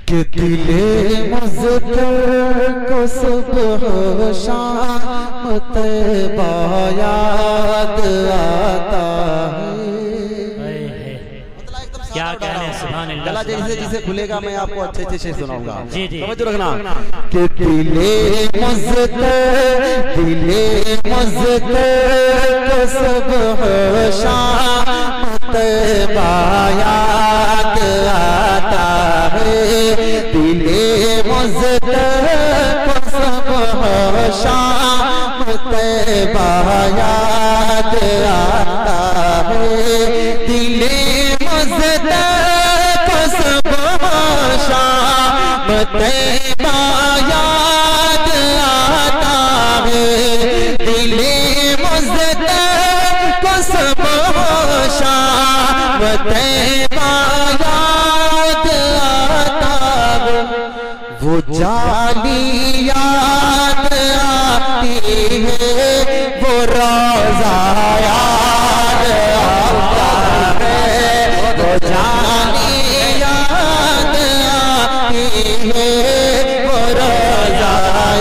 کہ دل مزدر کو صبح شام طیبہ یاد آتا ہے۔ کیا کہنے سبحان اللہ۔ گلا جیسے کھلے گا میں آپ کو اچھے اچھے شعر سناؤں گا، جی جی توجہ رکھنا۔ کہ دل مزدر کو صبح شام طیبہ یاد آتا ہے، دل مزدر کو صبح شام طیبہ یاد آتا ہے، دل مزدر کو صبح شام طیبہ یاد آتا ہے، دل مزدر کو صبح شام طیبہ یاد آتا ہے، وہ جالی یاد آتی ہے، وہ روزہ یاد آتا ہے، وہ جالی یاد آتی ہے، وہ روزہ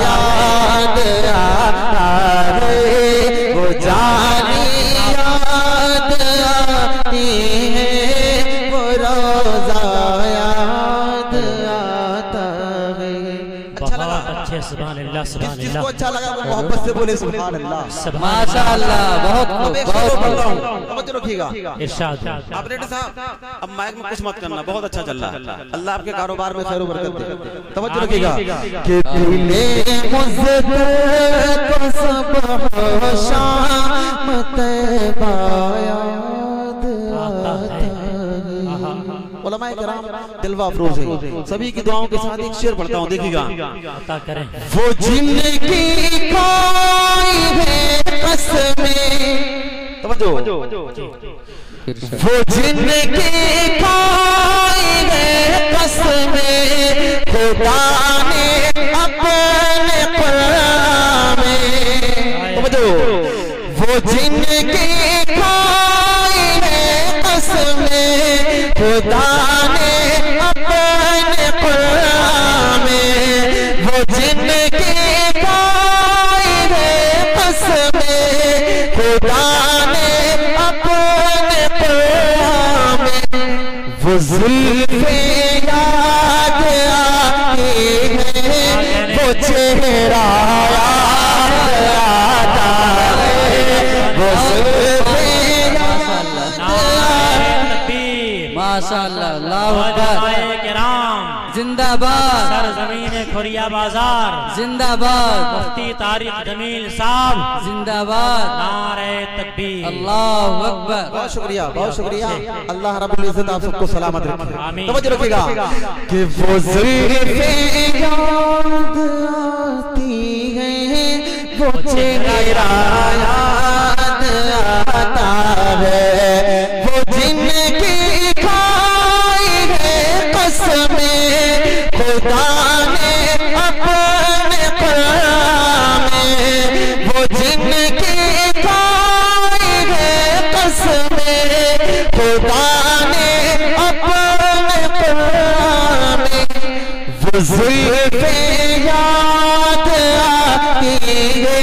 یاد آتا ہے، وہ جالی یاد آتی ہے، وہ روزہ یاد آتا ہے۔ بہت اچھے سبحان اللہ سبحان جس کو اللہ اچھا لگا وہ محبت سے بولے سبحان اللہ۔ ماشاءاللہ، بہت خوب، بہت خوب۔ توجہ رکھیے گا۔ ارشاد۔ آپریٹر صاحب اب مائک میں کچھ مت کرنا، بہت اچھا چل رہا ہے، اللہ آپ کے کاروبار میں خیر و برکت دے۔ توجہ رکھیے گا کہ دل مزدر کو صبح شام طیبہ یاد آتا ہے۔ علماء کرام دلوہ افروز ہیں، سبھی کی دعاؤں کے ساتھ ایک شعر پڑھتا ہوں، دیکھیے گا۔ عطا کریں۔ وہ جن کی کوئی ہے قسمیں، توجہ، وہ جن کی کوئی ہے قسمیں، خدا نے اپنے قرآن میں، توجہ، وہ جن کی کوئی ہے قسمیں، خدا نے اپنے قرآن میں، وہ جن کی کوئی ہے قسمیں، خدا نے اپنے قرآن میں، وہ زلفیں یاد آتی ہیں، وہ چہرہ یاد آتا ہے، وہ زلفیں یاد آتی۔ ماشاءاللہ، اللہ اکبر، علماء کرام زندہ باد، سرزمین کھریا بازار، زندہ باد، مفتی طارق جمیل صاحب، زندہ باد، نعرہ تکبیر۔ اللہ اکبر۔ بہت شکریہ، بہت شکریہ، اللہ رب العزت آپ سب کو سلامت رکھے۔ آمین۔ توجہ رکھے گا کہ وہ زلفیں یاد آتی ہیں، وہ چہرہ یاد آتا ہے، وہ جن کی کھائی ہے قسمیں، خدا نے اپنے قرآن میں، وہ جن کی کھائی ہے قسمیں، خدا نے اپنے قرآن میں، وہ زلفیں یاد آتی ہے،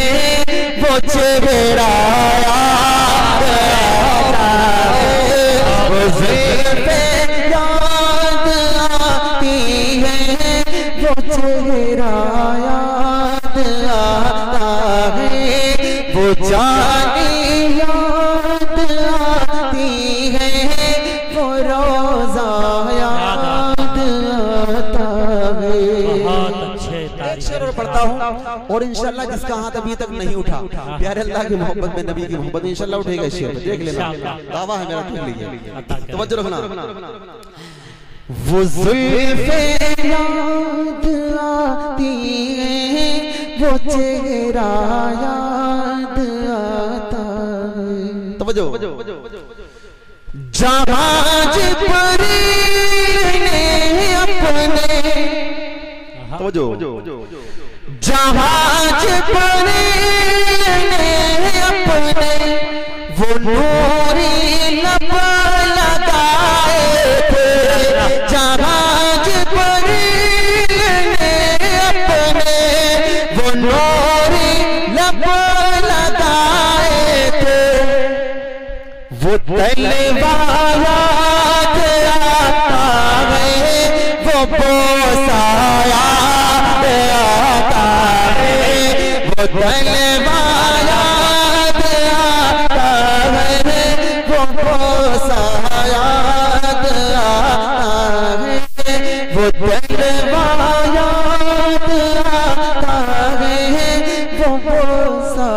وہ چہرہ یاد آتا ہے، وہ زلفیں یاد آتی ہے، وہ چہرہ یاد آتا ہے، وہ جالی یاد آتی ہے، وہ روزہ یاد آتا ہے۔ بہت اچھے ایک شعر اور پڑھتا ہوں، اور انشاءاللہ جس کا ہاتھ ابھی تک نہیں اٹھا، پیارے اللہ کی محبت میں، نبی کی محبت میں انشاءاللہ اٹھے گا اس شعر، دیکھ لینا، دعویٰ ہے میرا، دیکھ لیجئے، توجہ رکھنا۔ وہ زلفیں یاد آتی ہیں، وہ چہرہ یاد آتا ہے، توجہ، جہاں جبریل نے اپنے، توجہ، جہاں جبریل نے اپنے وہ نوری لب لگائے تھے، جہاں جبریل تلوار یاد آتا ہے وہ بوسہ یاد آتا ہے وہ تلوار یاد آتا ہے وہ بوسہ یاد آتا ہے وہ تلوار یاد آتا ہے وہ بوسہ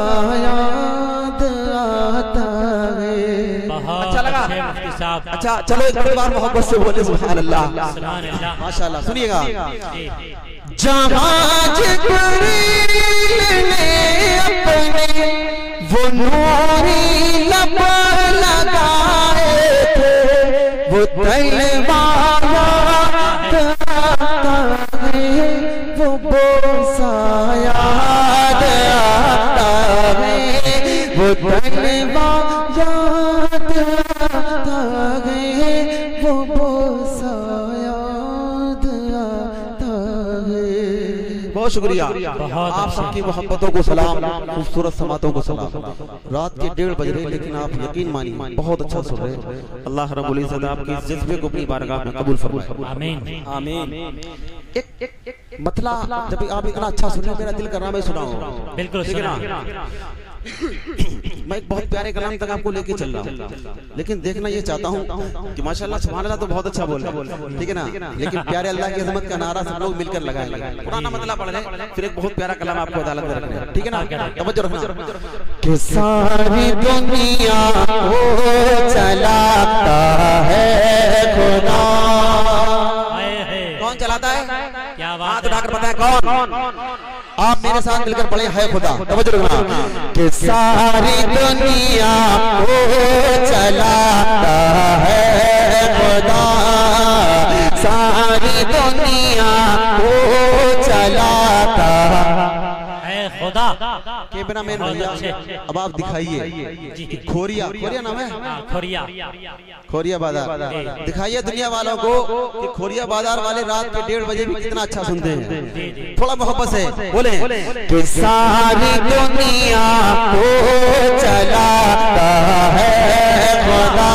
یاد آتا ہے. اچھا لگا؟ اچھا چلو ایک بار محبت سے بولے سبحان اللہ ماشاءاللہ. سنیے گا جہاں جبریل نے اپنے وہ نوری لب لگائے تھے وہ تلوار یاد آتا ہے وہ بوسہ یاد آتا ہے وہ تلوار یاد آتا ہے وہ بوسہ یاد آتا ہے. بہت شکریہ. آپ سب کی محبتوں کو سلام, خوبصورت سماعتوں کو سلام. رات کے 1:30 بج رہے لیکن آپ یقین مانیے بہت اچھا سن رہے. اللہ رب العزت آپ کی جذبے کو اپنی بارگاہ میں قبول فرمائے. آمین آمین. مطلع جب آپ اتنا اچھا سن رہے میرا دل کر رہا میں سناؤں. بالکل میں ایک بہت پیارے کلام تک آپ کو لے کے چل رہا ہوں لیکن دیکھنا یہ چاہتا ہوں کہ ماشاءاللہ سبحان اللہ تو بہت اچھا بول رہا ہے ٹھیک ہے نا لیکن پیارے اللہ کی عظمت کا نعرہ سب لوگ مل کر لگائیں گے. پرانا مطلب پڑھ رہے پھر ایک بہت پیارا کلام آپ کو عدالت میں رکھنا ہے ٹھیک ہے نا. توجہ رکھنا کہ ساری دنیا کو چلاتا ہے خدا. کون چلاتا ہے؟ ہاتھ اٹھا کر بتائیں کون؟ آپ میرے ساتھ مل کر پڑھیں ہے خدا. توجہ رکھنا کہ ساری دنیا کو چلاتا ہے خدا ساری دنیا کو چلاتا ہے خدا. کیمرہ مین بھیا اب آپ دکھائیے کھوریا نام ہے کھوریا بازار دکھائیے دنیا والوں کو کہ کھوریا بازار والے رات کے 1:30 بجے بھی کتنا اچھا سنتے ہیں. تھوڑا محبت سے بولیں کہ ساری دنیا کو چلاتا ہے خدا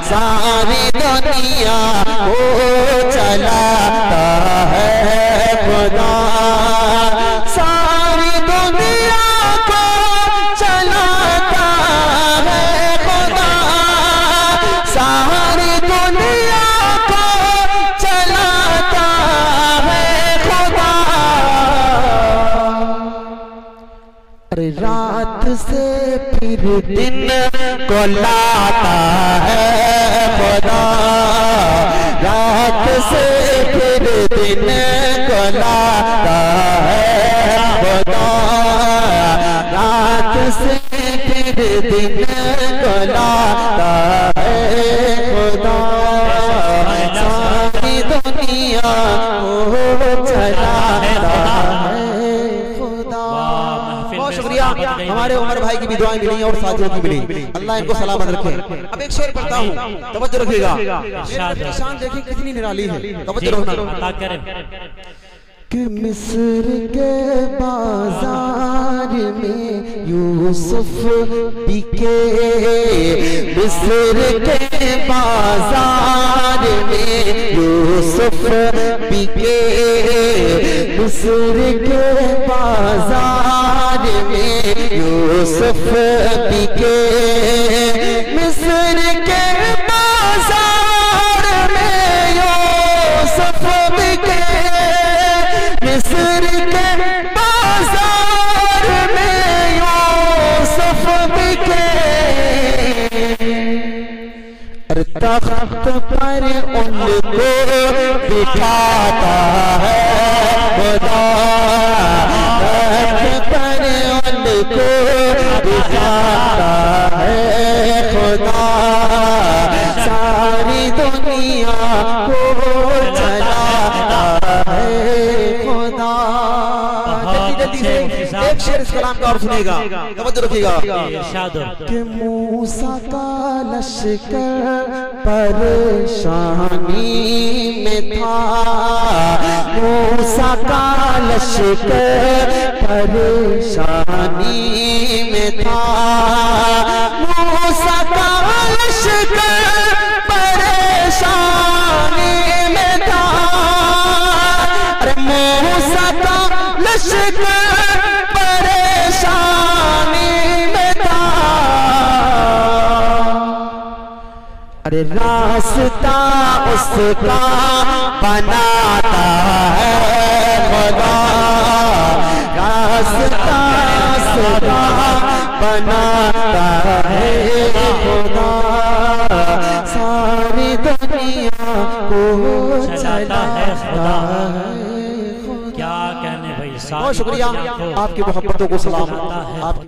ساری دنیا کو چلاتا ہے خدا ساری دنیا کو چلاتا ہے خدا ساری دنیا کو چلاتا ہے خدا. ارے رات سے پھر دن کو لاتا ہے خدا رات سے پھر دن کو لاتا ہے خدا رات سے پھر دن کو لاتا ہے خدا ساری دنیا کو چلاتا ہے خدا. بہت شکریہ. ہمارے عمر بھائی کی بھی دعائیں ملی اور ساتھیوں کی ملی. اللہ ان کو سلامت رکھے. اب ایک شعر پڑھتا ہوں توجہ رکھیے گا. میری شان دیکھیں کتنی نرالی ہے. توجہ رکھنا کہ مصر کے بازار میں یوسف بکے مصر کے بازار میں یوسف بکے مصر کے بازار میں یوسف بکے مصر کے بازار میں یوسف بکے مصر کے بازار میں یوسف بکے تخت پر ان کو بٹھاتا ہے خدا تخت پر ان کو بٹھاتا ہے خدا ساری دنیا کو چلاتا ہے خدا. جلدی سے ایک شعر اس کلام کا اور سنیے گا توجہ رکھیے گا کہ موسیٰ کا لشکر پریشانی میں تھا موسیٰ کا لشکر پریشانی میں تھا موسیٰ کا لشکر پریشانی میں تھا ارے موسیٰ کا لشکر پریشانی میں تھا ارے راستہ اس کا بناتا ہے خدا راستہ اس کا بناتا ہے خدا ساری دنیا کو چلاتا ہے خدا ہے کیا کہنے بھائی بہت شکریہ آپ کی محبتوں کو سلام آپ